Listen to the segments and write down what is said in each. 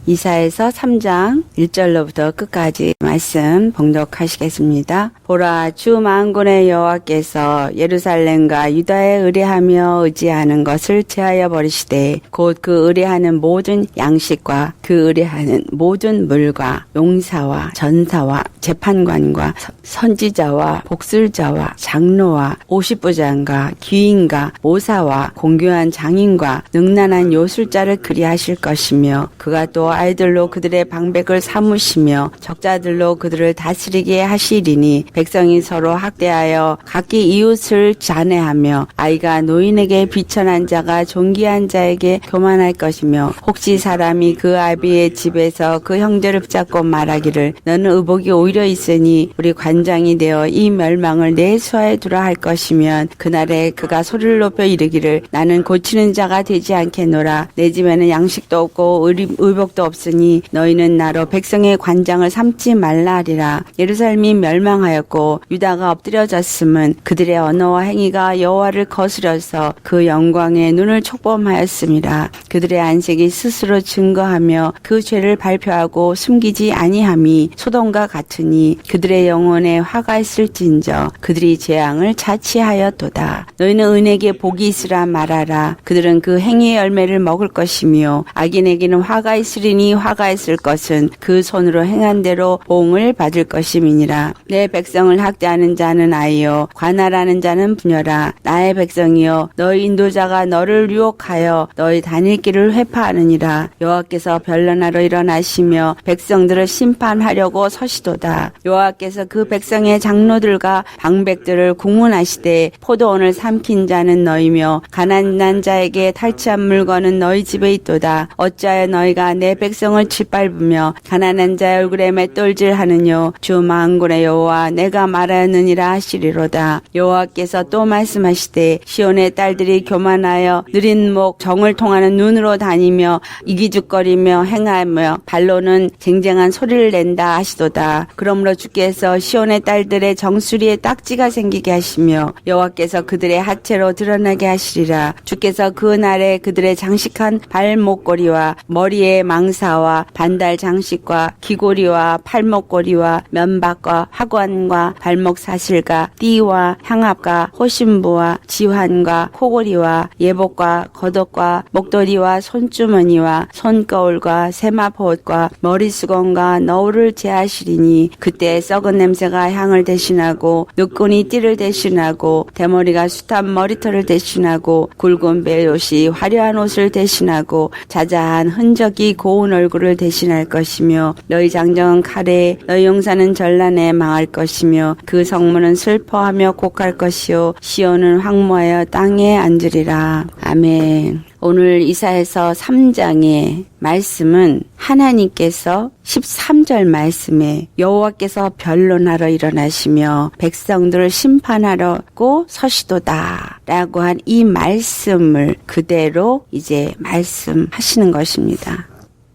이사야서 3장 1절로부터 끝까지 말씀 봉독하시겠습니다. 보라, 주 만군의 여호와께서 예루살렘과 유다에 의뢰하며 의지하는 것을 제하여 버리시되 곧 그 의뢰하는 모든 양식과 그 의뢰하는 모든 물과 용사와 전사와 재판관과 선지자와 복술자와 장로와 오십부장과 귀인과 모사와 공교한 장인과 능란한 요술자를 그리하실 것이며 그가 또 아이들로 그들의 방백을 삼으시며 적자들로 그들을 다스리게 하시리니 백성이 서로 학대하여 각기 이웃을 잔해하며 아이가 노인에게 비천한 자가 존귀한 자에게 교만할 것이며 혹시 사람이 그 아비의 집에서 그 형제를 붙잡고 말하기를 너는 의복이 오히려 있으니 우리 관장이 되어 이 멸망을 내 수하에 두라 할 것이면 그날에 그가 소리를 높여 이르기를 나는 고치는 자가 되지 않겠노라. 내 집에는 양식도 없고 의복도 없으니 너희는 나로 백성의 관장을 삼지 말라 하리라. 예루살렘이 멸망하였고 유다가 엎드려졌음은 그들의 언어와 행위가 여호와를 거스려서 그 영광의 눈을 촉범하였음이라. 그들의 안색이 스스로 증거하며 그 죄를 발표하고 숨기지 아니함이 소돔과 같으니 그들의 영혼에 화가 있을진저 그들이 재앙을 자치하였도다. 너희는 은에게 복이 있으라 말하라. 그들은 그 행위의 열매를 먹을 것이며 악인에게는 화가 있으리니 화가 있을 것은 그 손으로 행한 대로 보응을 받을 것임이니라. 내 백성을 학대하는 자는 아이요 관할하는 자는 부녀라. 나의 백성이여 너희 인도자가 너를 유혹하여 너희 다닐 길을 회파하느니라. 여호와께서 변론하러 일어나시며 백성들을 심판하려고 서시도다. 여호와께서 그 백성의 장로들과 방백들을 국문하시되 포도원을 삼킨 자는 너희며 가난한 자에게 탈취한 물건은 너희 집에 있도다. 어찌하여 너희가 내 백성을 짓밟으며 가난한 자의 얼굴에 맷돌질하느뇨. 주 만군의 여호와 내가 말하느니라 하시리로다. 여호와께서 또 말씀하시되 시온의 딸들이 교만하여 느린 목 정을 통하는 눈으로 다니며 이기죽거리며 행하며 발로는 쟁쟁한 소리를 낸다 하시도다. 그러므로 주께서 시온의 딸들의 정수리에 딱지가 생기게 하시며 여호와께서 그들의 하체로 드러나게 하시리라. 주께서 그 날에 그들의 장식한 발목걸이와 머리의 망사와 반달 장식과 귀고리와 팔목걸이와 면박과 화관과 발목 사슬과 띠와 향압과 호신부와 지환과 코고리와 예복과 겉옷과 목도리와 손주머니와 손거울과 세마포옷과 머리수건과 너울을 제하시리니 그때 썩은 냄새가 향을 대신하고 늑군이 띠를 대신하고 대머리가 숱한 머리털을 대신하고 굵은 베옷이 화려한 옷을 대신하고 자자한 흔적이 고운 얼굴을 대신할 것이며 너희 장정은 칼에 너희 용사는 전란에 망할 것이며 그 성문은 슬퍼하며 곡할 것이요 시온은 황무하여 땅에 앉으리라. 아멘. 오늘 이사야서 3장의 말씀은 하나님께서 13절 말씀에 여호와께서 변론하러 일어나시며 백성들을 심판하려고 서시도다 라고 한 이 말씀을 그대로 이제 말씀하시는 것입니다.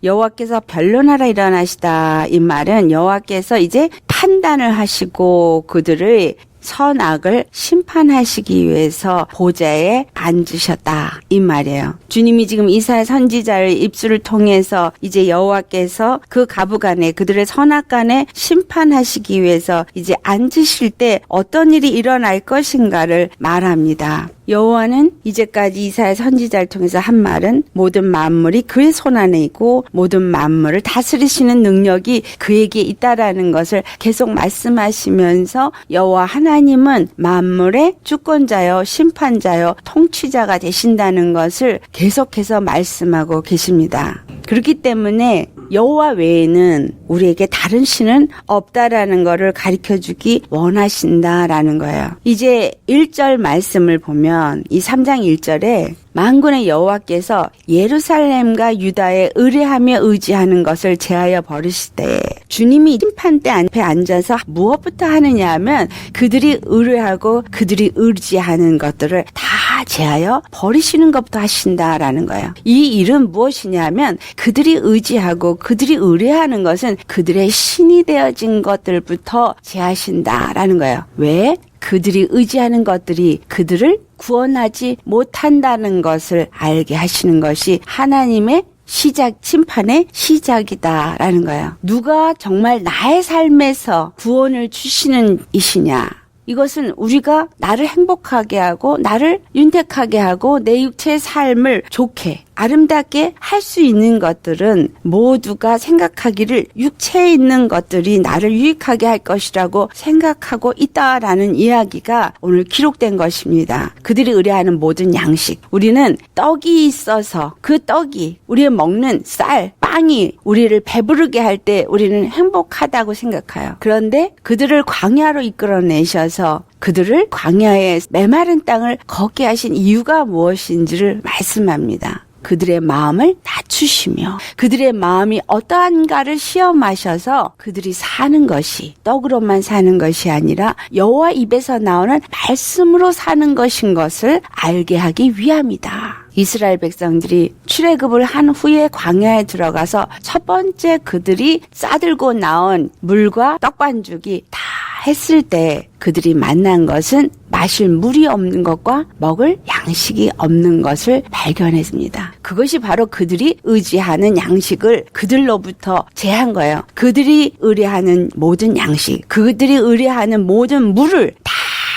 여호와께서 변론하러 일어나시다 이 말은 여호와께서 이제 판단을 하시고 그들의 선악을 심판하시기 위해서 보좌에 앉으셨다 이 말이에요. 주님이 지금 이사야 선지자의 입술을 통해서 이제 여호와께서 그 가부간에 그들의 선악간에 심판하시기 위해서 이제 앉으실 때 어떤 일이 일어날 것인가를 말합니다. 여호와는 이제까지 이사야 선지자를 통해서 한 말은 모든 만물이 그의 손 안에 있고 모든 만물을 다스리시는 능력이 그에게 있다라는 것을 계속 말씀하시면서 여호와 하나님은 만물의 주권자요 심판자요 통치자가 되신다는 것을 계속해서 말씀하고 계십니다. 그렇기 때문에 여호와 외에는 우리에게 다른 신은 없다라는 것을 가르쳐주기 원하신다라는 거예요. 이제 1절 말씀을 보면 이 3장 1절에 만군의 여호와께서 예루살렘과 유다에 의뢰하며 의지하는 것을 제하여 버리시되 주님이 심판대 앞에 앉아서 무엇부터 하느냐 하면 그들이 의뢰하고 그들이 의지하는 것들을 다 제하여 버리시는 것부터 하신다라는 거예요. 이 일은 무엇이냐 하면 그들이 의지하고 그들이 의뢰하는 것은 그들의 신이 되어진 것들부터 제하신다라는 거예요. 왜? 그들이 의지하는 것들이 그들을 구원하지 못한다는 것을 알게 하시는 것이 하나님의 심판의 시작이다라는 거예요. 누가 정말 나의 삶에서 구원을 주시는 이시냐? 이것은 우리가 나를 행복하게 하고 나를 윤택하게 하고 내 육체의 삶을 좋게 아름답게 할 수 있는 것들은 모두가 생각하기를 육체에 있는 것들이 나를 유익하게 할 것이라고 생각하고 있다라는 이야기가 오늘 기록된 것입니다. 그들이 의뢰하는 모든 양식. 우리는 떡이 있어서 그 떡이 우리의 먹는 쌀, 빵이 우리를 배부르게 할 때 우리는 행복하다고 생각해요. 그런데 그들을 광야로 이끌어내셔서 그들을 광야의 메마른 땅을 걷게 하신 이유가 무엇인지를 말씀합니다. 그들의 마음을 낮추시며 그들의 마음이 어떠한가를 시험하셔서 그들이 사는 것이 떡으로만 사는 것이 아니라 여호와 입에서 나오는 말씀으로 사는 것인 것을 알게 하기 위함이다. 이스라엘 백성들이 출애굽을 한 후에 광야에 들어가서 첫 번째 그들이 싸들고 나온 물과 떡반죽이 다 했을 때 그들이 만난 것은 마실 물이 없는 것과 먹을 양식이 없는 것을 발견했습니다. 그것이 바로 그들이 의지하는 양식을 그들로부터 제한 거예요. 그들이 의뢰하는 모든 양식, 그들이 의뢰하는 모든 물을 다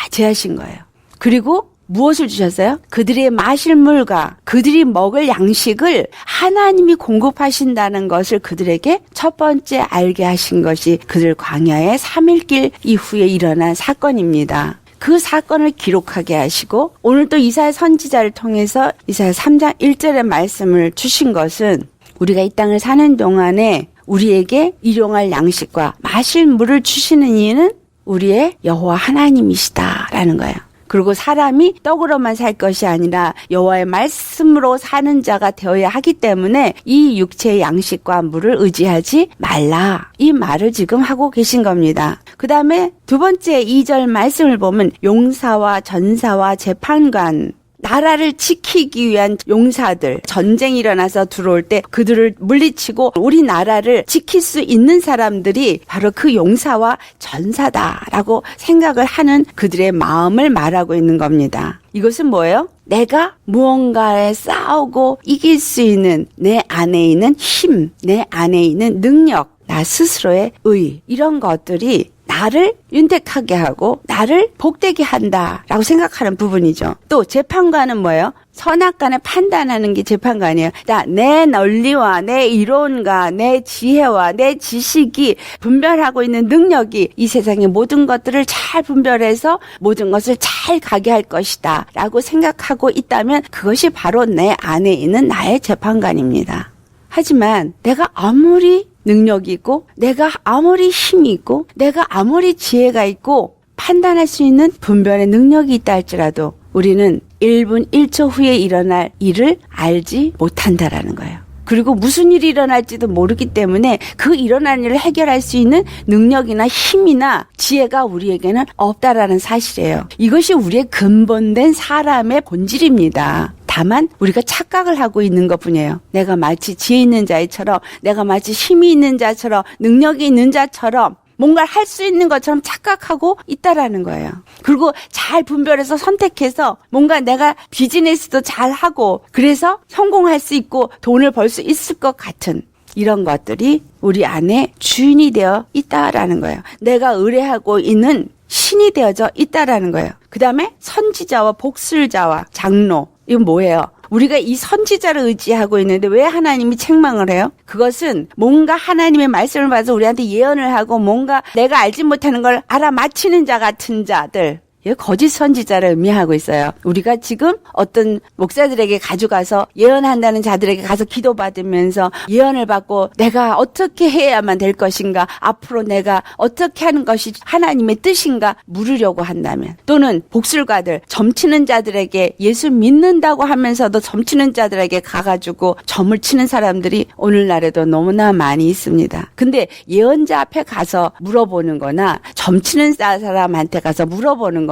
제하신 거예요. 그리고 무엇을 주셨어요? 그들의 마실 물과 그들이 먹을 양식을 하나님이 공급하신다는 것을 그들에게 첫 번째 알게 하신 것이 그들 광야의 3일길 이후에 일어난 사건입니다. 그 사건을 기록하게 하시고 오늘 또 이사야 선지자를 통해서 이사야 3장 1절의 말씀을 주신 것은 우리가 이 땅을 사는 동안에 우리에게 일용할 양식과 마실 물을 주시는 이유는 우리의 여호와 하나님이시다라는 거예요. 그리고 사람이 떡으로만 살 것이 아니라 여호와의 말씀으로 사는 자가 되어야 하기 때문에 이 육체의 양식과 물을 의지하지 말라. 이 말을 지금 하고 계신 겁니다. 그 다음에 두 번째 2절 말씀을 보면 용사와 전사와 재판관, 나라를 지키기 위한 용사들, 전쟁이 일어나서 들어올 때 그들을 물리치고 우리 나라를 지킬 수 있는 사람들이 바로 그 용사와 전사다라고 생각을 하는 그들의 마음을 말하고 있는 겁니다. 이것은 뭐예요? 내가 무언가에 싸우고 이길 수 있는 내 안에 있는 힘, 내 안에 있는 능력, 나 스스로의 의, 이런 것들이 나를 윤택하게 하고 나를 복되게 한다라고 생각하는 부분이죠. 또 재판관은 뭐예요? 선악간에 판단하는 게 재판관이에요. 내 논리와 내 이론과 내 지혜와 내 지식이 분별하고 있는 능력이 이 세상의 모든 것들을 잘 분별해서 모든 것을 잘 가게 할 것이다 라고 생각하고 있다면 그것이 바로 내 안에 있는 나의 재판관입니다. 하지만 내가 아무리 능력이 있고 내가 아무리 힘이 있고 내가 아무리 지혜가 있고 판단할 수 있는 분별의 능력이 있다 할지라도 우리는 1분 1초 후에 일어날 일을 알지 못한다라는 거예요. 그리고 무슨 일이 일어날지도 모르기 때문에 그 일어난 일을 해결할 수 있는 능력이나 힘이나 지혜가 우리에게는 없다라는 사실이에요. 이것이 우리의 근본된 사람의 본질입니다. 다만 우리가 착각을 하고 있는 것뿐이에요. 내가 마치 지혜 있는 자처럼 내가 마치 힘이 있는 자처럼 능력이 있는 자처럼 뭔가를 할 수 있는 것처럼 착각하고 있다라는 거예요. 그리고 잘 분별해서 선택해서 뭔가 내가 비즈니스도 잘하고 그래서 성공할 수 있고 돈을 벌 수 있을 것 같은 이런 것들이 우리 안에 주인이 되어 있다라는 거예요. 내가 의뢰하고 있는 신이 되어져 있다라는 거예요. 그 다음에 선지자와 복술자와 장로, 이건 뭐예요? 우리가 이 선지자를 의지하고 있는데 왜 하나님이 책망을 해요? 그것은 뭔가 하나님의 말씀을 봐서 우리한테 예언을 하고 뭔가 내가 알지 못하는 걸 알아맞히는 자 같은 자들, 거짓 선지자를 의미하고 있어요. 우리가 지금 어떤 목사들에게 가져가서 예언한다는 자들에게 가서 기도받으면서 예언을 받고 내가 어떻게 해야만 될 것인가, 앞으로 내가 어떻게 하는 것이 하나님의 뜻인가 물으려고 한다면, 또는 복술가들, 점치는 자들에게 예수 믿는다고 하면서도 점치는 자들에게 가가지고 점을 치는 사람들이 오늘날에도 너무나 많이 있습니다. 근데 예언자 앞에 가서 물어보는 거나 점치는 사람한테 가서 물어보는 거나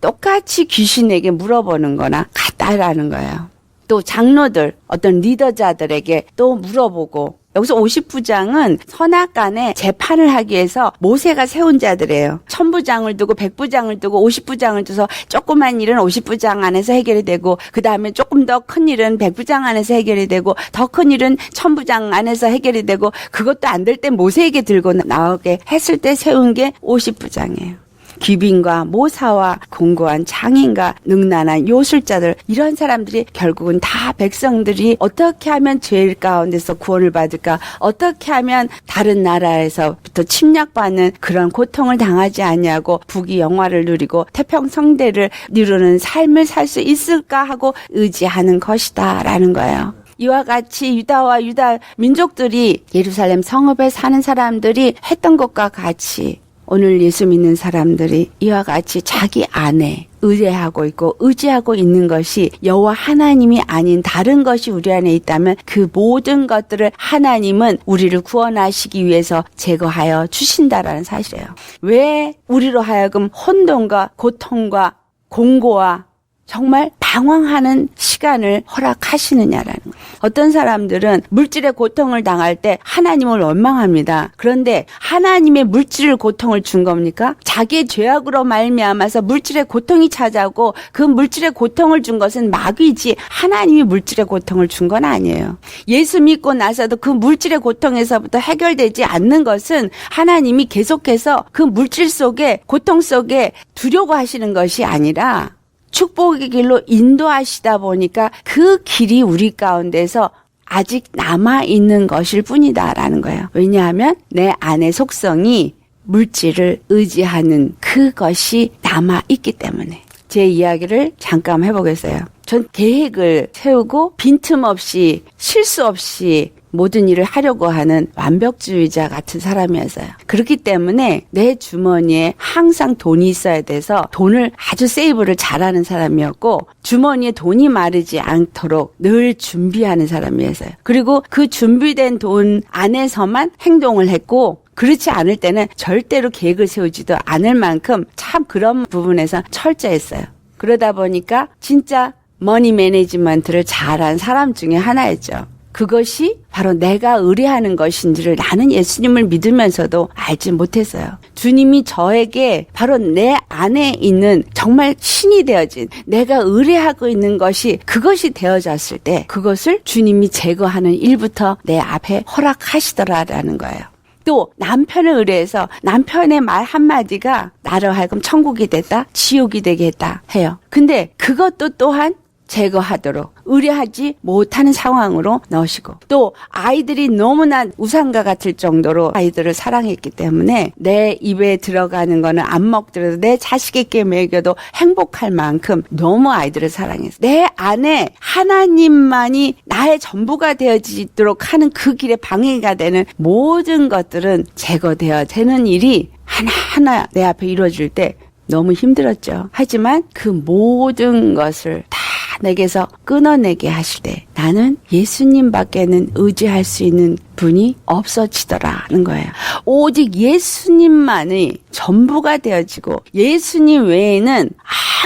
똑같이 귀신에게 물어보는 거나 같다라는 거예요. 또 장로들, 어떤 리더자들에게 또 물어보고 여기서 50부장은 선악간에 재판을 하기 위해서 모세가 세운 자들이에요. 1000부장을 두고 100부장을 두고 50부장을 둬서 조그만 일은 50부장 안에서 해결이 되고 그 다음에 조금 더 큰 일은 100부장 안에서 해결이 되고 더 큰 일은 1000부장 안에서 해결이 되고 그것도 안 될 때 모세에게 들고 나오게 했을 때 세운 게 50부장이에요. 귀빈과 모사와 공고한 장인과 능란한 요술자들 이런 사람들이 결국은 다 백성들이 어떻게 하면 죄 가운데서 구원을 받을까 어떻게 하면 다른 나라에서부터 침략받는 그런 고통을 당하지 않냐고 부귀 영화를 누리고 태평성대를 이루는 삶을 살 수 있을까 하고 의지하는 것이다 라는 거예요. 이와 같이 유다와 유다 민족들이 예루살렘 성읍에 사는 사람들이 했던 것과 같이 오늘 예수 믿는 사람들이 이와 같이 자기 안에 의뢰하고 있고 의지하고 있는 것이 여호와 하나님이 아닌 다른 것이 우리 안에 있다면 그 모든 것들을 하나님은 우리를 구원하시기 위해서 제거하여 주신다라는 사실이에요. 왜 우리로 하여금 혼돈과 고통과 공고와 정말 방황하는 시간을 허락하시느냐라는 거예요. 어떤 사람들은 물질의 고통을 당할 때 하나님을 원망합니다. 그런데 하나님의 물질을 고통을 준 겁니까? 자기의 죄악으로 말미암아서 물질의 고통이 찾아오고 그 물질의 고통을 준 것은 마귀지 하나님이 물질의 고통을 준 건 아니에요. 예수 믿고 나서도 그 물질의 고통에서부터 해결되지 않는 것은 하나님이 계속해서 그 물질 속에 고통 속에 두려고 하시는 것이 아니라 축복의 길로 인도하시다 보니까 그 길이 우리 가운데서 아직 남아있는 것일 뿐이다라는 거예요. 왜냐하면 내 안의 속성이 물질을 의지하는 그것이 남아있기 때문에. 제 이야기를 잠깐 해보겠어요. 전 계획을 세우고 빈틈없이 실수 없이 모든 일을 하려고 하는 완벽주의자 같은 사람이었어요. 그렇기 때문에 내 주머니에 항상 돈이 있어야 돼서 돈을 아주 세이브를 잘하는 사람이었고 주머니에 돈이 마르지 않도록 늘 준비하는 사람이었어요. 그리고 그 준비된 돈 안에서만 행동을 했고 그렇지 않을 때는 절대로 계획을 세우지도 않을 만큼 참 그런 부분에서 철저했어요. 그러다 보니까 진짜 머니 매니지먼트를 잘한 사람 중에 하나였죠. 그것이 바로 내가 의뢰하는 것인지를 나는 예수님을 믿으면서도 알지 못했어요. 주님이 저에게 바로 내 안에 있는 정말 신이 되어진 내가 의뢰하고 있는 것이 그것이 되어졌을 때 그것을 주님이 제거하는 일부터 내 앞에 허락하시더라라는 거예요. 또 남편을 의뢰해서 남편의 말 한마디가 나로 하여금 천국이 됐다, 지옥이 되게 했다 해요. 근데 그것도 또한 제거하도록 의뢰하지 못하는 상황으로 넣으시고 또 아이들이 너무나 우상과 같을 정도로 아이들을 사랑했기 때문에 내 입에 들어가는 거는 안 먹더라도 내 자식에게 먹여도 행복할 만큼 너무 아이들을 사랑했어요. 내 안에 하나님만이 나의 전부가 되어지도록 하는 그 길에 방해가 되는 모든 것들은 제거되어 되는 일이 하나하나 내 앞에 이루어질 때 너무 힘들었죠. 하지만 그 모든 것을 다 내게서 끊어내게 하실 때 나는 예수님밖에는 의지할 수 있는 분이 없어지더라는 거예요. 오직 예수님만이 전부가 되어지고 예수님 외에는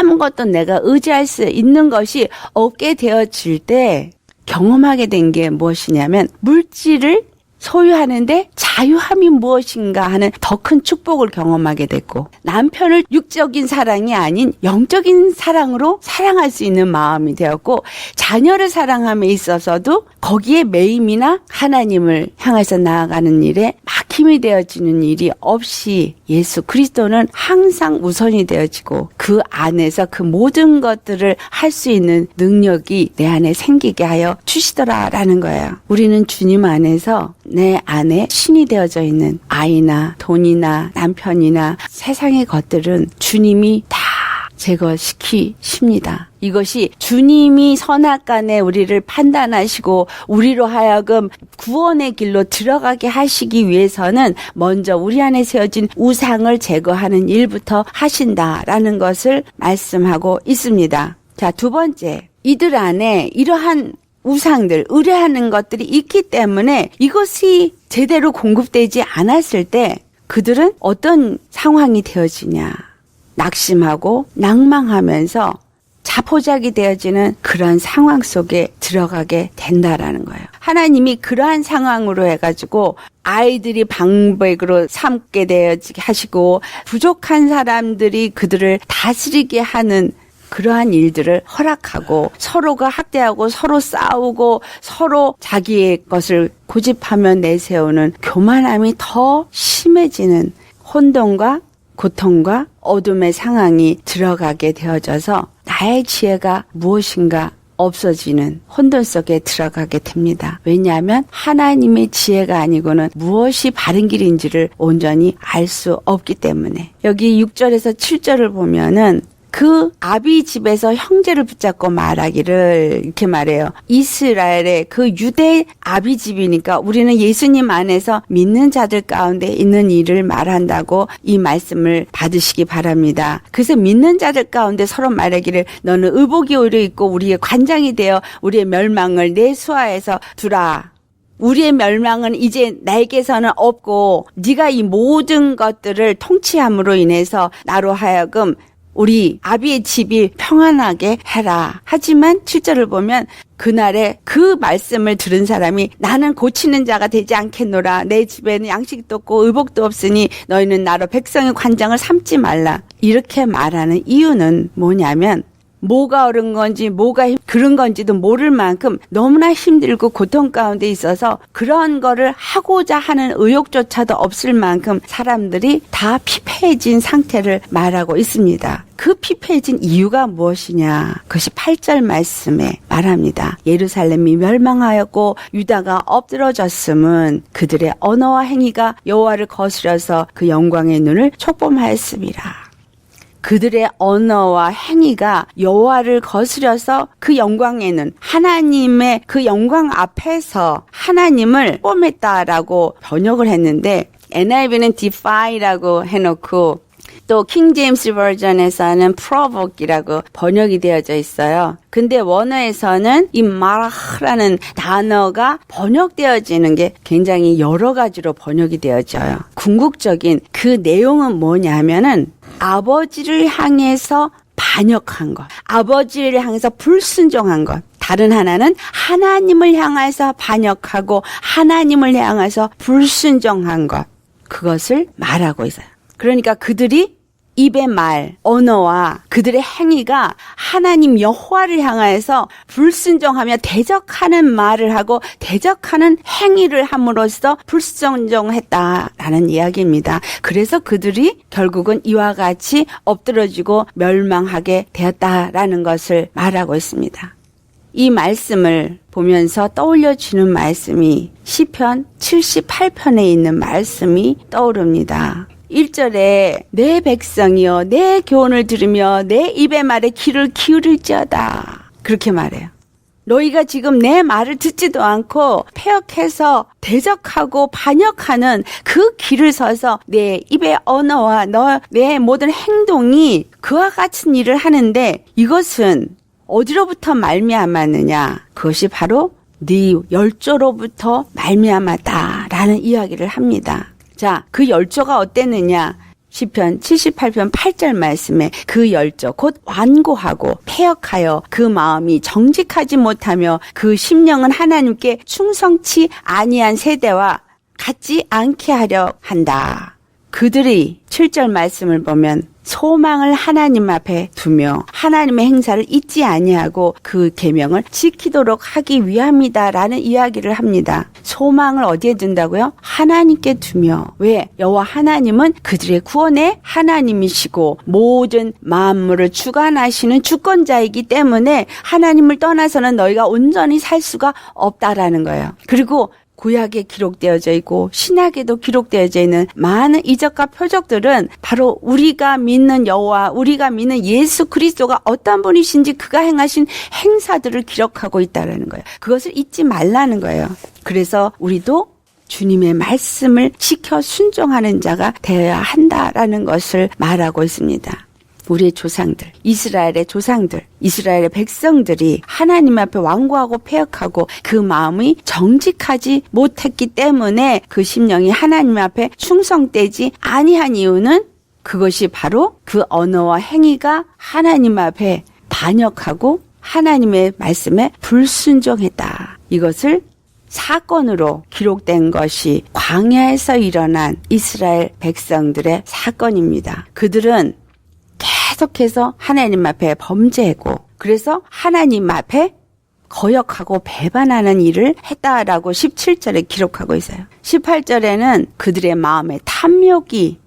아무것도 내가 의지할 수 있는 것이 없게 되어질 때 경험하게 된 게 무엇이냐면 물질을 소유하는데 자유함이 무엇인가 하는 더 큰 축복을 경험하게 됐고 남편을 육적인 사랑이 아닌 영적인 사랑으로 사랑할 수 있는 마음이 되었고 자녀를 사랑함에 있어서도 거기에 매임이나 하나님을 향해서 나아가는 일에 막힘이 되어지는 일이 없이 예수 그리스도는 항상 우선이 되어지고 그 안에서 그 모든 것들을 할 수 있는 능력이 내 안에 생기게 하여 주시더라라는 거예요. 우리는 주님 안에서 내 안에 신이 되어져 있는 아이나 돈이나 남편이나 세상의 것들은 주님이 다 제거시키십니다. 이것이 주님이 선악간에 우리를 판단하시고 우리로 하여금 구원의 길로 들어가게 하시기 위해서는 먼저 우리 안에 세워진 우상을 제거하는 일부터 하신다라는 것을 말씀하고 있습니다. 자, 두 번째, 이들 안에 이러한 우상들, 의뢰하는 것들이 있기 때문에 이것이 제대로 공급되지 않았을 때 그들은 어떤 상황이 되어지냐. 낙심하고 낭망하면서 자포자기 되어지는 그런 상황 속에 들어가게 된다라는 거예요. 하나님이 그러한 상황으로 해가지고 아이들이 방백으로 삼게 되어지게 하시고 부족한 사람들이 그들을 다스리게 하는 그러한 일들을 허락하고 서로가 학대하고 서로 싸우고 서로 자기의 것을 고집하며 내세우는 교만함이 더 심해지는 혼돈과 고통과 어둠의 상황이 들어가게 되어져서 나의 지혜가 무엇인가 없어지는 혼돈 속에 들어가게 됩니다. 왜냐하면 하나님의 지혜가 아니고는 무엇이 바른 길인지를 온전히 알 수 없기 때문에. 여기 6절에서 7절을 보면은 그 아비 집에서 형제를 붙잡고 말하기를 이렇게 말해요. 이스라엘의 그 유대 아비 집이니까 우리는 예수님 안에서 믿는 자들 가운데 있는 일을 말한다고 이 말씀을 받으시기 바랍니다. 그래서 믿는 자들 가운데 서로 말하기를 너는 의복이 오히려 있고 우리의 관장이 되어 우리의 멸망을 내 수하에서 두라. 우리의 멸망은 이제 나에게서는 없고 네가 이 모든 것들을 통치함으로 인해서 나로 하여금 우리 아비의 집이 평안하게 해라. 하지만 7절을 보면 그날에 그 말씀을 들은 사람이 나는 고치는 자가 되지 않겠노라. 내 집에는 양식도 없고 의복도 없으니 너희는 나로 백성의 관장을 삼지 말라. 이렇게 말하는 이유는 뭐냐면 뭐가 옳은 건지 뭐가 그런 건지도 모를 만큼 너무나 힘들고 고통 가운데 있어서 그런 거를 하고자 하는 의욕조차도 없을 만큼 사람들이 다 피폐해진 상태를 말하고 있습니다. 그 피폐해진 이유가 무엇이냐? 그것이 8절 말씀에 말합니다. 예루살렘이 멸망하였고 유다가 엎드러졌음은 그들의 언어와 행위가 여호와를 거스려서 그 영광의 눈을 촉범하였음이라. 그들의 언어와 행위가 여호와를 거스려서 그 영광에는 하나님의 그 영광 앞에서 하나님을 뽐했다라고 번역을 했는데 NIV는 defy라고 해놓고 또 킹 제임스 버전에서는 provoke이라고 번역이 되어져 있어요. 근데 원어에서는 이 마라흐라는 단어가 번역되어지는 게 굉장히 여러 가지로 번역이 되어져요. 궁극적인 그 내용은 뭐냐면은 아버지를 향해서 반역한 것, 아버지를 향해서 불순종한 것. 다른 하나는 하나님을 향해서 반역하고 하나님을 향해서 불순종한 것. 그것을 말하고 있어요. 그러니까 그들이 입의 말, 언어와 그들의 행위가 하나님 여호와를 향해서 불순종하며 대적하는 말을 하고 대적하는 행위를 함으로써 불순종했다라는 이야기입니다. 그래서 그들이 결국은 이와 같이 엎드러지고 멸망하게 되었다라는 것을 말하고 있습니다. 이 말씀을 보면서 떠올려지는 말씀이 시편 78편에 있는 말씀이 떠오릅니다. 1절에 내 백성이여 내 교훈을 들으며 내 입의 말에 귀를 기울일지어다. 그렇게 말해요. 너희가 지금 내 말을 듣지도 않고 폐역해서 대적하고 반역하는 그 길을 서서 내 입의 언어와 내 모든 행동이 그와 같은 일을 하는데 이것은 어디로부터 말미암았느냐? 그것이 바로 네 열조로부터 말미암았다라는 이야기를 합니다. 자, 그 열조가 어땠느냐? 시편 78편 8절 말씀에 그 열조 곧 완고하고 패역하여 그 마음이 정직하지 못하며 그 심령은 하나님께 충성치 아니한 세대와 같지 않게 하려 한다. 그들이 7절 말씀을 보면 소망을 하나님 앞에 두며 하나님의 행사를 잊지 아니하고 그 계명을 지키도록 하기 위함이다라는 이야기를 합니다. 소망을 어디에 둔다고요? 하나님께 두며. 왜? 여호와 하나님은 그들의 구원의 하나님이시고 모든 만물을 주관하시는 주권자이기 때문에 하나님을 떠나서는 너희가 온전히 살 수가 없다라는 거예요. 그리고 구약에 기록되어져 있고 신약에도 기록되어져 있는 많은 이적과 표적들은 바로 우리가 믿는 여호와, 우리가 믿는 예수 그리스도가 어떤 분이신지 그가 행하신 행사들을 기록하고 있다는 거예요. 그것을 잊지 말라는 거예요. 그래서 우리도 주님의 말씀을 지켜 순종하는 자가 되어야 한다라는 것을 말하고 있습니다. 우리의 조상들, 이스라엘의 조상들, 이스라엘의 백성들이 하나님 앞에 완고하고 패역하고 그 마음이 정직하지 못했기 때문에 그 심령이 하나님 앞에 충성되지 아니한 이유는 그것이 바로 그 언어와 행위가 하나님 앞에 반역하고 하나님의 말씀에 불순종했다. 이것을 사건으로 기록된 것이 광야에서 일어난 이스라엘 백성들의 사건입니다. 그들은 계속해서 하나님 앞에 범죄했고 그래서 하나님 앞에 거역하고 배반하는 일을 했다라고 17절에 기록하고 있어요. 18절에는 그들의 마음에 탐욕이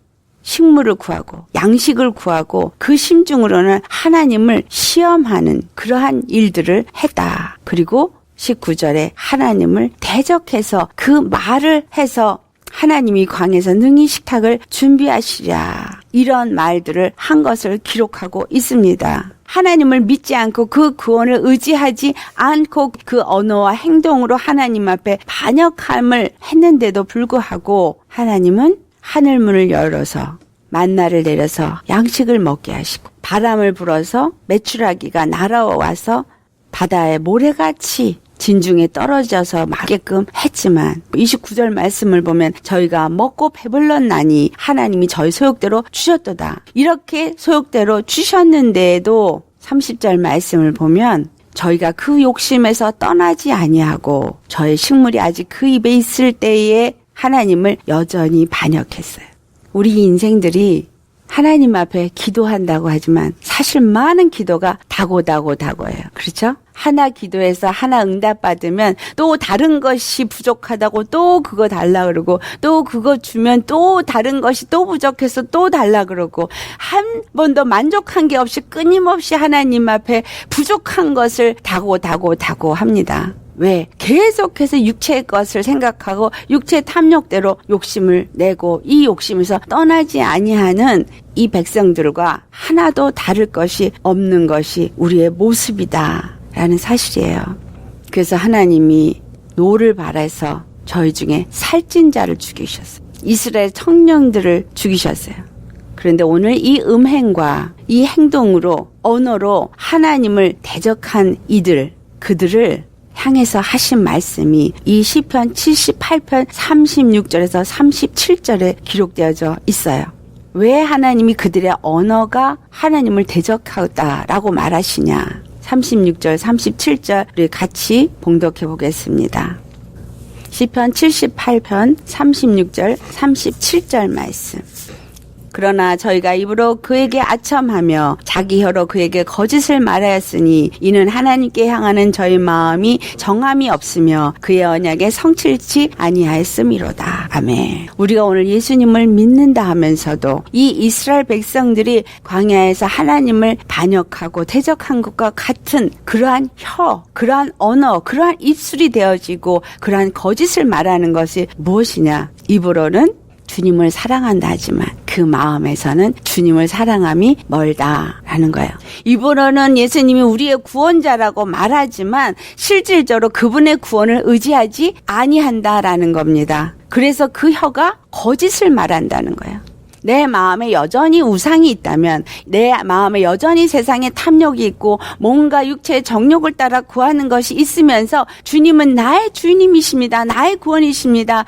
식물을 구하고 양식을 구하고 그 심중으로는 하나님을 시험하는 그러한 일들을 했다. 그리고 19절에 하나님을 대적해서 그 말을 해서 하나님이 광야에서 능히 식탁을 준비하시랴. 이런 말들을 한 것을 기록하고 있습니다. 하나님을 믿지 않고 그 구원을 의지하지 않고 그 언어와 행동으로 하나님 앞에 반역함을 했는데도 불구하고 하나님은 하늘문을 열어서 만나를 내려서 양식을 먹게 하시고 바람을 불어서 메추라기가 날아와서 바다에 모래같이 진중에 떨어져서 맞게끔 했지만 29절 말씀을 보면 저희가 먹고 배불렀나니 하나님이 저희 소욕대로 주셨도다. 이렇게 소욕대로 주셨는데도 30절 말씀을 보면 저희가 그 욕심에서 떠나지 아니하고 저의 식물이 아직 그 입에 있을 때에 하나님을 여전히 반역했어요. 우리 인생들이 하나님 앞에 기도한다고 하지만 사실 많은 기도가 다고예요. 그렇죠? 하나 기도해서 하나 응답받으면 또 다른 것이 부족하다고 또 그거 달라 그러고 또 그거 주면 또 다른 것이 또 부족해서 또 달라 그러고 한 번도 만족한 게 없이 끊임없이 하나님 앞에 부족한 것을 다고 합니다. 왜? 계속해서 육체의 것을 생각하고 육체의 탐욕대로 욕심을 내고 이 욕심에서 떠나지 아니하는 이 백성들과 하나도 다를 것이 없는 것이 우리의 모습이다 라는 사실이에요. 그래서 하나님이 노를 바라서 저희 중에 살찐 자를 죽이셨어요. 이스라엘 청년들을 죽이셨어요. 그런데 오늘 이 음행과 이 행동으로 언어로 하나님을 대적한 그들을 향해서 하신 말씀이 이 시편 78편 36절에서 37절에 기록되어져 있어요. 왜 하나님이 그들의 언어가 하나님을 대적하다라고 말하시냐. 36절, 37절 우리 같이 봉독해 보겠습니다. 시편 78편 36절, 37절 말씀. 그러나 저희가 입으로 그에게 아첨하며 자기 혀로 그에게 거짓을 말하였으니 이는 하나님께 향하는 저희 마음이 정함이 없으며 그의 언약에 성실치 아니하였음이로다. 아멘. 우리가 오늘 예수님을 믿는다 하면서도 이 이스라엘 백성들이 광야에서 하나님을 반역하고 대적한 것과 같은 그러한 혀, 그러한 언어, 그러한 입술이 되어지고 그러한 거짓을 말하는 것이 무엇이냐? 입으로는 주님을 사랑한다 하지만 그 마음에서는 주님을 사랑함이 멀다라는 거예요. 입으로는 예수님이 우리의 구원자라고 말하지만 실질적으로 그분의 구원을 의지하지 아니한다라는 겁니다. 그래서 그 혀가 거짓을 말한다는 거예요. 내 마음에 여전히 우상이 있다면 내 마음에 여전히 세상에 탐욕이 있고 뭔가 육체의 정욕을 따라 구하는 것이 있으면서 주님은 나의 주님이십니다. 나의 구원이십니다.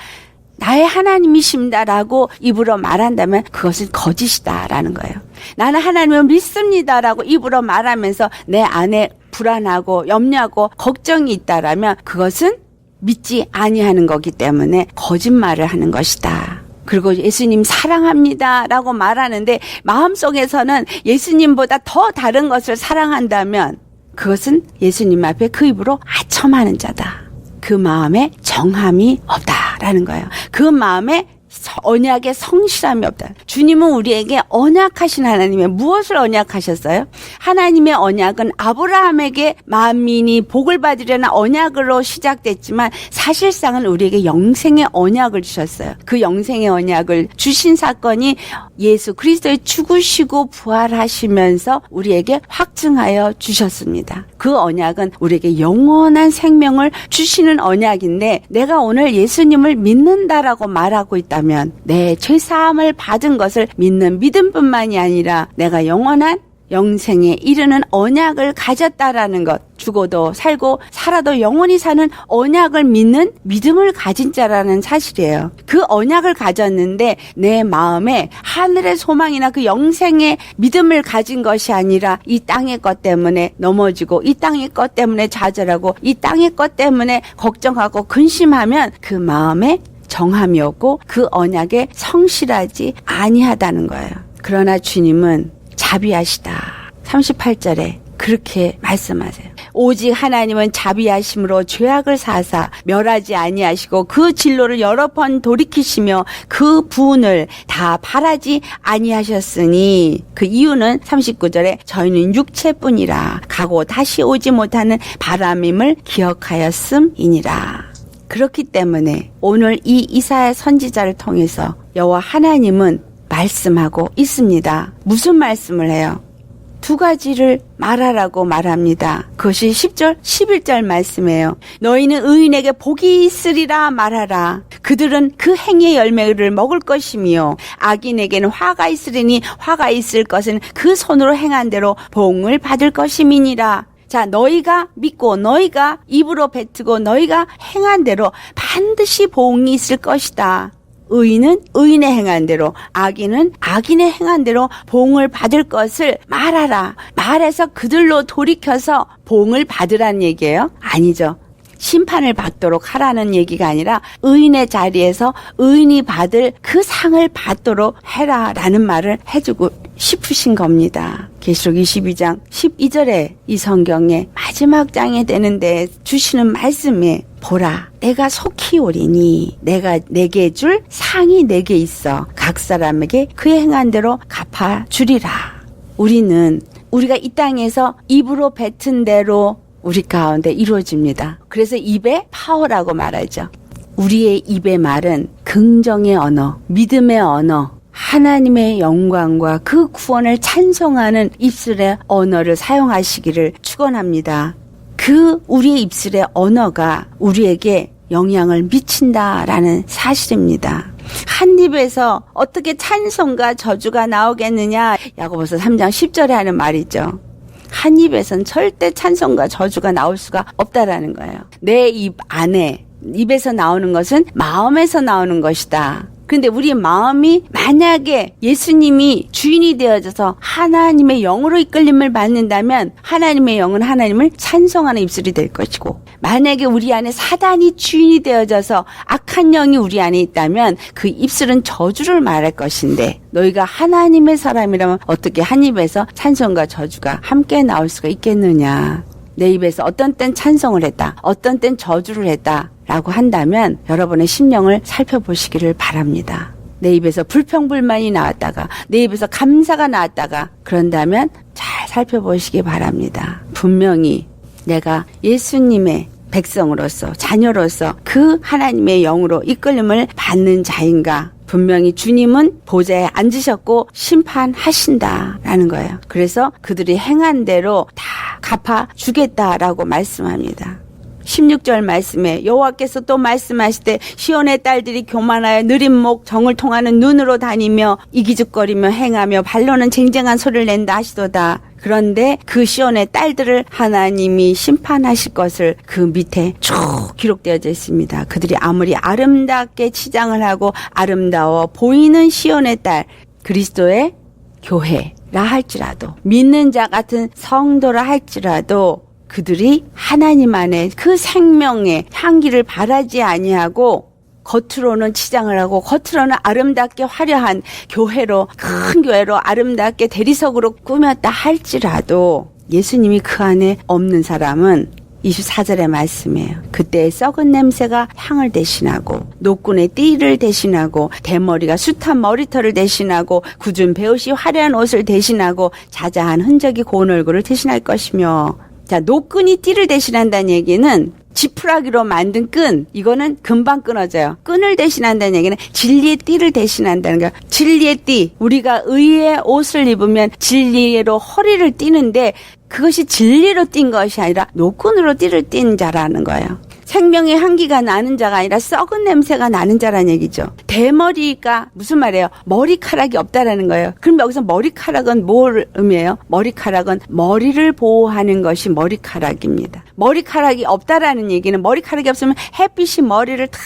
나의 하나님이십니다라고 입으로 말한다면 그것은 거짓이다라는 거예요. 나는 하나님을 믿습니다라고 입으로 말하면서 내 안에 불안하고 염려하고 걱정이 있다라면 그것은 믿지 아니하는 거기 때문에 거짓말을 하는 것이다. 그리고 예수님 사랑합니다라고 말하는데 마음속에서는 예수님보다 더 다른 것을 사랑한다면 그것은 예수님 앞에 그 입으로 아첨하는 자다. 그 마음에 정함이 없다라는 거예요. 그 마음에 언약의 성실함이 없다. 주님은 우리에게 언약하신 하나님의 무엇을 언약하셨어요? 하나님의 언약은 아브라함에게 만민이 복을 받으려는 언약으로 시작됐지만 사실상은 우리에게 영생의 언약을 주셨어요. 그 영생의 언약을 주신 사건이 예수 그리스도의 죽으시고 부활하시면서 우리에게 확증하여 주셨습니다. 그 언약은 우리에게 영원한 생명을 주시는 언약인데 내가 오늘 예수님을 믿는다라고 말하고 있다면 내 죄사함을 받은 것을 믿는 믿음뿐만이 아니라 내가 영원한 영생에 이르는 언약을 가졌다라는 것, 죽어도 살고 살아도 영원히 사는 언약을 믿는 믿음을 가진 자라는 사실이에요. 그 언약을 가졌는데 내 마음에 하늘의 소망이나 그 영생의 믿음을 가진 것이 아니라 이 땅의 것 때문에 넘어지고 이 땅의 것 때문에 좌절하고 이 땅의 것 때문에 걱정하고 근심하면 그 마음에 정함이 없고 그 언약에 성실하지 아니하다는 거예요. 그러나 주님은 자비하시다. 38절에 그렇게 말씀하세요. 오직 하나님은 자비하심으로 죄악을 사사 멸하지 아니하시고 그 진로를 여러 번 돌이키시며 그 부은을 다 바라지 아니하셨으니 그 이유는 39절에 저희는 육체뿐이라 가고 다시 오지 못하는 바람임을 기억하였음이니라. 그렇기 때문에 오늘 이 이사야 선지자를 통해서 여호와 하나님은 말씀하고 있습니다. 무슨 말씀을 해요? 두 가지를 말하라고 말합니다. 그것이 10절, 11절 말씀이에요. 너희는 의인에게 복이 있으리라 말하라. 그들은 그 행의 열매를 먹을 것이며 악인에게는 화가 있으리니 화가 있을 것은 그 손으로 행한 대로 복을 받을 것임이니라. 자, 너희가 믿고 너희가 입으로 뱉고 너희가 행한 대로 반드시 복이 있을 것이다. 의인은 의인의 행한 대로, 악인은 악인의 행한 대로 보응을 받을 것을 말하라. 말해서 그들로 돌이켜서 보응을 받으라는 얘기예요? 아니죠. 심판을 받도록 하라는 얘기가 아니라 의인의 자리에서 의인이 받을 그 상을 받도록 해라라는 말을 해주고 싶으신 겁니다. 계시록 22장 12절에 이 성경의 마지막 장에 되는데 주시는 말씀에 보라, 내가 속히 오리니 내가 내게 줄 상이 내게 있어 각 사람에게 그의 행한 대로 갚아주리라. 우리는 우리가 이 땅에서 입으로 뱉은 대로 우리 가운데 이루어집니다. 그래서 입의 파워라고 말하죠. 우리의 입의 말은 긍정의 언어, 믿음의 언어, 하나님의 영광과 그 구원을 찬송하는 입술의 언어를 사용하시기를 축원합니다. 그 우리의 입술의 언어가 우리에게 영향을 미친다라는 사실입니다. 한 입에서 어떻게 찬송과 저주가 나오겠느냐? 야고보서 3장 10절에 하는 말이죠. 한 입에선 절대 찬송과 저주가 나올 수가 없다라는 거예요. 내 입 안에, 입에서 나오는 것은 마음에서 나오는 것이다. 그런데 우리 마음이 만약에 예수님이 주인이 되어져서 하나님의 영으로 이끌림을 받는다면 하나님의 영은 하나님을 찬송하는 입술이 될 것이고, 만약에 우리 안에 사단이 주인이 되어져서 악한 영이 우리 안에 있다면 그 입술은 저주를 말할 것인데, 너희가 하나님의 사람이라면 어떻게 한 입에서 찬송과 저주가 함께 나올 수가 있겠느냐. 내 입에서 어떤 땐 찬송을 했다, 어떤 땐 저주를 했다 라고 한다면 여러분의 심령을 살펴보시기를 바랍니다. 내 입에서 불평불만이 나왔다가 내 입에서 감사가 나왔다가 그런다면 잘 살펴보시기 바랍니다. 분명히 내가 예수님의 백성으로서, 자녀로서 그 하나님의 영으로 이끌림을 받는 자인가, 분명히 주님은 보좌에 앉으셨고 심판하신다라는 거예요. 그래서 그들이 행한 대로 다 갚아주겠다라고 말씀합니다. 16절 말씀에 여호와께서 또 말씀하시되 시온의 딸들이 교만하여 느린 목 정을 통하는 눈으로 다니며 이기죽거리며 행하며 발로는 쟁쟁한 소리를 낸다 하시도다. 그런데 그 시온의 딸들을 하나님이 심판하실 것을 그 밑에 쭉 기록되어져 있습니다. 그들이 아무리 아름답게 치장을 하고 아름다워 보이는 시온의 딸, 그리스도의 교회라 할지라도, 믿는 자 같은 성도라 할지라도 그들이 하나님 안에 그 생명의 향기를 바라지 아니하고 겉으로는 치장을 하고 겉으로는 아름답게 화려한 교회로, 큰 교회로 아름답게 대리석으로 꾸몄다 할지라도 예수님이 그 안에 없는 사람은 24절의 말씀이에요. 그때 썩은 냄새가 향을 대신하고 노끈의 띠를 대신하고 대머리가 숱한 머리털을 대신하고 굳은 베옷이 화려한 옷을 대신하고 자자한 흔적이 고운 얼굴을 대신할 것이며, 자, 노끈이 띠를 대신한다는 얘기는 지푸라기로 만든 끈, 이거는 금방 끊어져요. 끈을 대신한다는 얘기는 진리의 띠를 대신한다는 거예요. 진리의 띠, 우리가 의의 옷을 입으면 진리로 허리를 띠는데 그것이 진리로 띈 것이 아니라 노끈으로 띠를 띈 자라는 거예요. 생명의 향기가 나는 자가 아니라 썩은 냄새가 나는 자라는 얘기죠. 대머리가 무슨 말이에요? 머리카락이 없다라는 거예요. 그럼 여기서 머리카락은 뭘 의미해요? 머리카락은 머리를 보호하는 것이 머리카락입니다. 머리카락이 없다라는 얘기는 머리카락이 없으면 햇빛이 머리를 다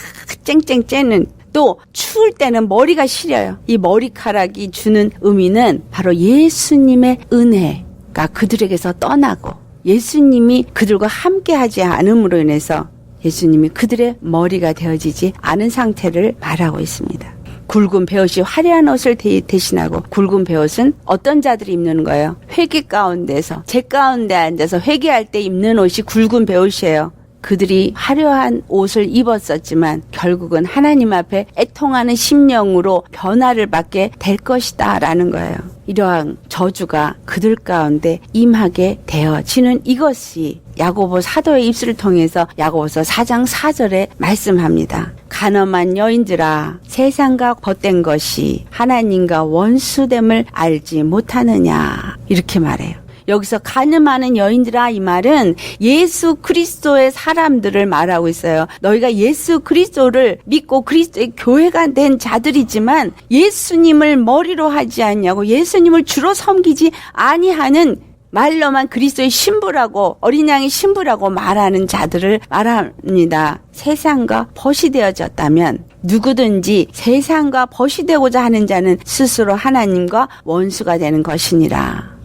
쨍쨍 쬐는, 또 추울 때는 머리가 시려요. 이 머리카락이 주는 의미는 바로 예수님의 은혜가 그들에게서 떠나고 예수님이 그들과 함께하지 않음으로 인해서 예수님이 그들의 머리가 되어지지 않은 상태를 말하고 있습니다. 굵은 베옷이 화려한 옷을 대신하고, 굵은 베옷은 어떤 자들이 입는 거예요? 회개 가운데서, 제 가운데 앉아서 회개할 때 입는 옷이 굵은 베옷이에요. 그들이 화려한 옷을 입었었지만 결국은 하나님 앞에 애통하는 심령으로 변화를 받게 될 것이다 라는 거예요. 이러한 저주가 그들 가운데 임하게 되어지는 이것이 야고보 사도의 입술을 통해서 야고보서 4장 4절에 말씀합니다. 간엄한 여인들아, 세상과 벗된 것이 하나님과 원수됨을 알지 못하느냐, 이렇게 말해요. 여기서 가늠하는 여인들아, 이 말은 예수 그리스도의 사람들을 말하고 있어요. 너희가 예수 그리스도를 믿고 그리스도의 교회가 된 자들이지만 예수님을 머리로 하지 않냐고, 예수님을 주로 섬기지 아니하는, 말로만 그리스도의 신부라고, 어린 양의 신부라고 말하는 자들을 말합니다. 세상과 벗이 되어졌다면, 누구든지 세상과 벗이 되고자 하는 자는 스스로 하나님과 원수가 되는 것이니라.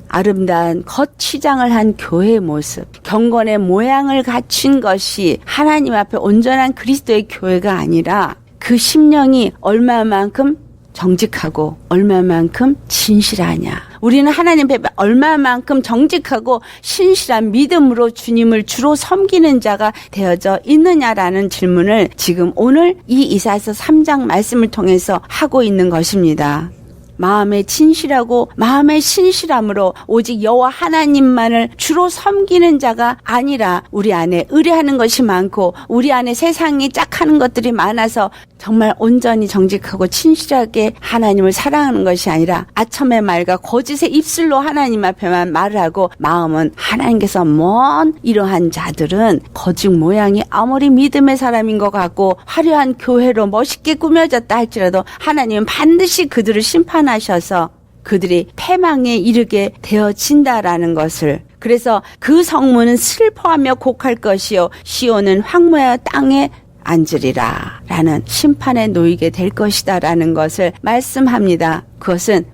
아름다운 겉치장을 한 교회의 모습, 경건의 모양을 갖춘 것이 하나님 앞에 온전한 그리스도의 교회가 아니라 그 심령이 얼마만큼 정직하고 얼마만큼 진실하냐. 우리는 하나님 앞에 얼마만큼 정직하고 신실한 믿음으로 주님을 주로 섬기는 자가 되어져 있느냐라는 질문을 지금 오늘 이 이사야서 3장 말씀을 통해서 하고 있는 것입니다. 마음에 진실하고 마음의 신실함으로 오직 여호와 하나님만을 주로 섬기는 자가 아니라, 우리 안에 의뢰하는 것이 많고 우리 안에 세상에 짝하는 것들이 많아서 정말 온전히 정직하고 진실하게 하나님을 사랑하는 것이 아니라 아첨의 말과 거짓의 입술로 하나님 앞에만 말을 하고 마음은 하나님께서 먼 이러한 자들은 거짓 모양이 아무리 믿음의 사람인 것 같고 화려한 교회로 멋있게 꾸며졌다 할지라도 하나님은 반드시 그들을 심판하셔서 그들이 패망에 이르게 되어진다라는 것을, 그래서 그 성문은 슬퍼하며 곡할 것이요 시온은 황무의 땅에 앉으리라 라는 심판에 놓이게 될 것이다 라는 것을 말씀합니다. 그것은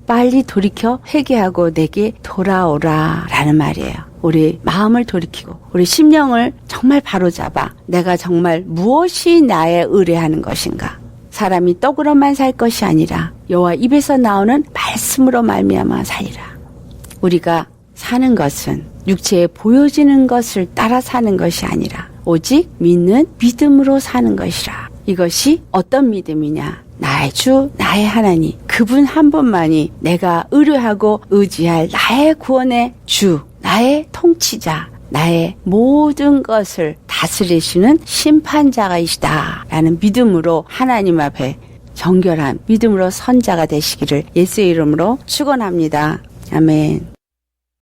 빨리 돌이켜 회개하고 내게 돌아오라 라는 말이에요. 우리 마음을 돌이키고 우리 심령을 정말 바로잡아 내가 정말 무엇이 나에 의뢰하는 것인가. 사람이 떡으로만 살 것이 아니라 여호와 입에서 나오는 말씀으로 말미암아 살리라. 우리가 사는 것은 육체에 보여지는 것을 따라 사는 것이 아니라 오직 믿는 믿음으로 사는 것이라. 이것이 어떤 믿음이냐? 나의 주, 나의 하나님, 그분 한 분만이 내가 의뢰하고 의지할 나의 구원의 주, 나의 통치자, 나의 모든 것을 다스리시는 심판자가이시다 라는 믿음으로 하나님 앞에 정결한 믿음으로 선자가 되시기를 예수의 이름으로 축원합니다. 아멘.